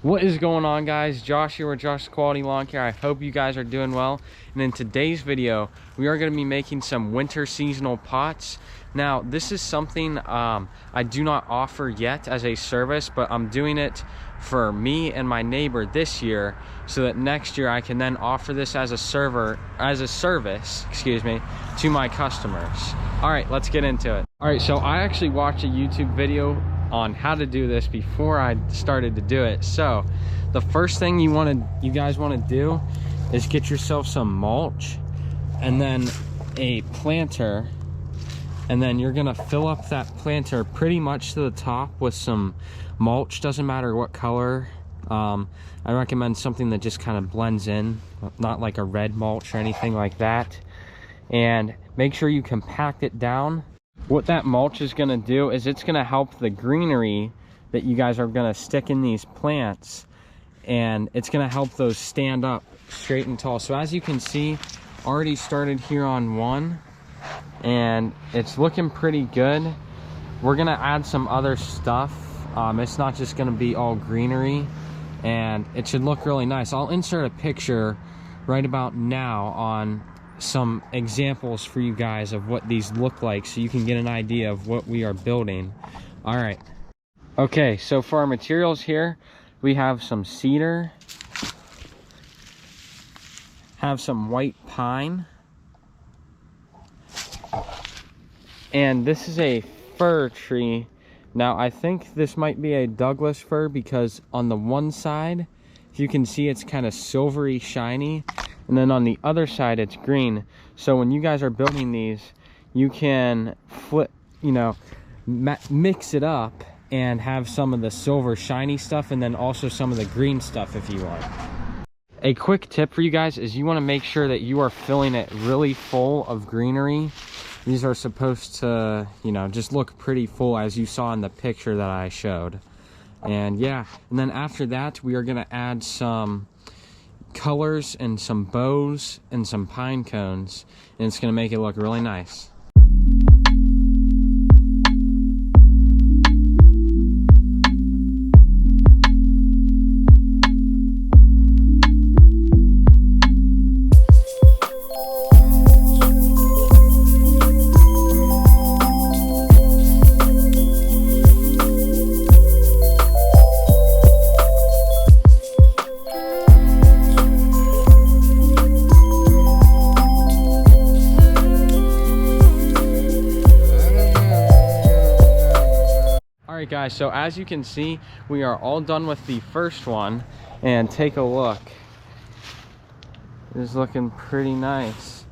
What is going on, guys? Josh here with Josh's Quality Lawn Care. I hope you guys are doing well. And in today's video, we are going to be making some winter seasonal pots. Now, this is something I do not offer yet as a service, but I'm doing it for me and my neighbor this year, so that next year I can then offer this as a service, excuse me, to my customers. All right, let's get into it. All right, so I actually watched a YouTube video on how to do this before I started to do it. So the first thing you guys want to do is get yourself some mulch and then a planter, and then you're gonna fill up that planter pretty much to the top with some mulch. Doesn't matter what color. I recommend something that just kind of blends in, not like a red mulch or anything like that. And make sure you compact it down. What that mulch is going to do is it's going to help the greenery that you guys are going to stick in these plants, and it's going to help those stand up straight and tall. So as you can see, already started here on one, and it's looking pretty good. We're going to add some other stuff. It's not just going to be all greenery, and it should look really nice. I'll insert a picture right about now on some examples for you guys of what these look like, so you can get an idea of what we are building. All right, okay, so for our materials here, we have some cedar, have some white pine, and this is a fir tree. Now I think this might be a Douglas fir, because on the one side, if you can see, it's kind of silvery shiny, and then on the other side it's green. So when you guys are building these, you can flip, mix it up and have some of the silver shiny stuff and then also some of the green stuff if you want. A quick tip for you guys is you want to make sure that you are filling it really full of greenery. These are supposed to, just look pretty full, as you saw in the picture that I showed. And yeah, and then after that, we are going to add some colors and some bows and some pine cones, and it's going to make it look really nice. Alright guys, so as you can see, we are all done with the first one, and take a look. It is looking pretty nice.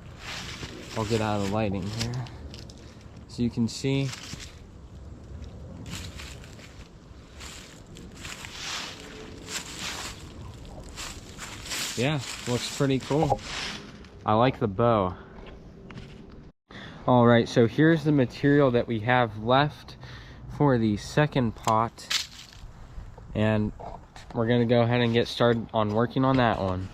I'll get out of the lighting here. So you can see, yeah, looks pretty cool. I like the bow. Alright, so here's the material that we have left for the second pot, and we're gonna go ahead and get started on working on that one.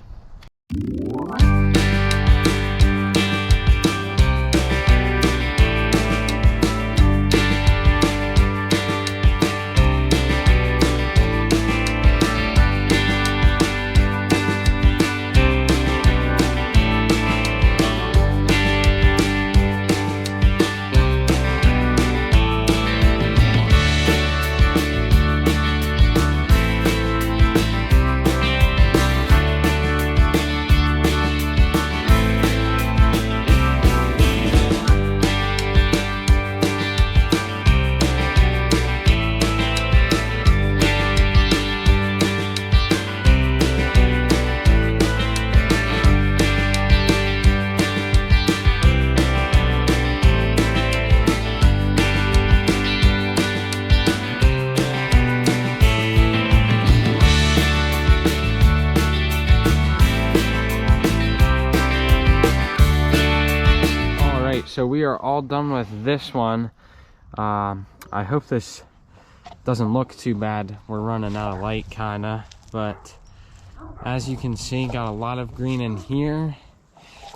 So we are all done with this one. I hope this doesn't look too bad. We're running out of light kinda, but as you can see, got a lot of green in here.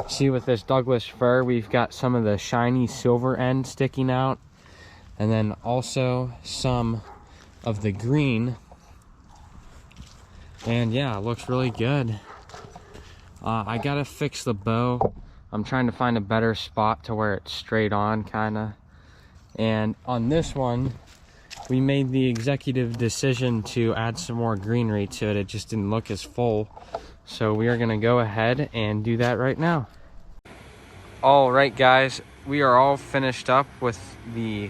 See, with this Douglas fir, we've got some of the shiny silver end sticking out, and then also some of the green And yeah, it looks really good. I gotta fix the bow. I'm trying to find a better spot to where it's straight on, kinda. And on this one, we made the executive decision to add some more greenery to it. It just didn't look as full. So we are gonna go ahead and do that right now. All right, guys, we are all finished up with the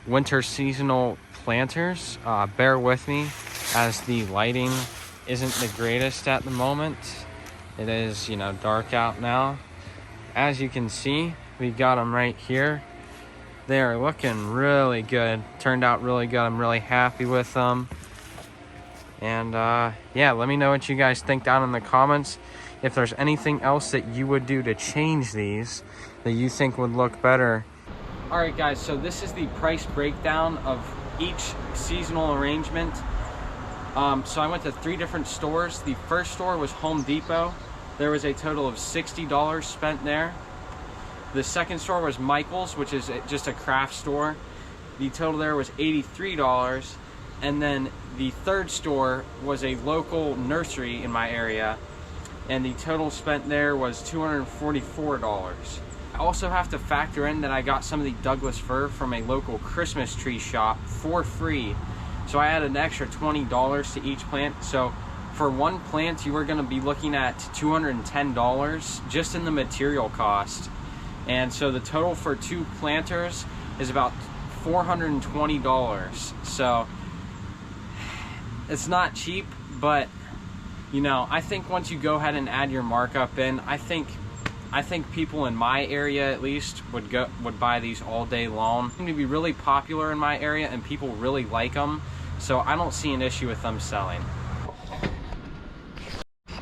winter seasonal planters. Bear with me as the lighting isn't the greatest at the moment. It is, you know, dark out now. As you can see, we got them right here. They are looking really good. Turned out really good. I'm really happy with them. And yeah, let me know what you guys think down in the comments. If there's anything else that you would do to change these that you think would look better. All right, guys, so this is the price breakdown of each seasonal arrangement. So I went to 3 different stores. The first store was Home Depot. There was a total of $60 spent there. The second store was Michael's, which is just a craft store. The total there was $83. And then the third store was a local nursery in my area, and the total spent there was $244. I also have to factor in that I got some of the Douglas fir from a local Christmas tree shop for free. So I added an extra $20 to each plant. So for one plant, you are going to be looking at $210 just in the material cost. And so the total for 2 planters is about $420. So it's not cheap, but you know, I think once you go ahead and add your markup in, I think people in my area at least would buy these all day long. They seem to be really popular in my area and people really like them, so I don't see an issue with them selling.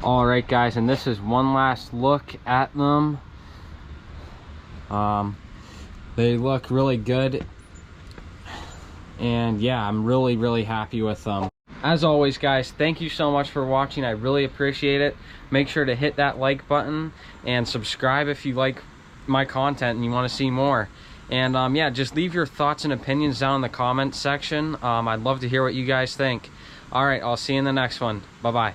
All right, guys, and this is one last look at them. They look really good, and yeah, I'm really happy with them. As always, guys, thank you so much for watching. I really appreciate it. Make sure to hit that like button and subscribe if you like my content and you want to see more. And yeah, just leave your thoughts and opinions down in the comments section. I'd love to hear what you guys think. All right, I'll see you in the next one. Bye-bye.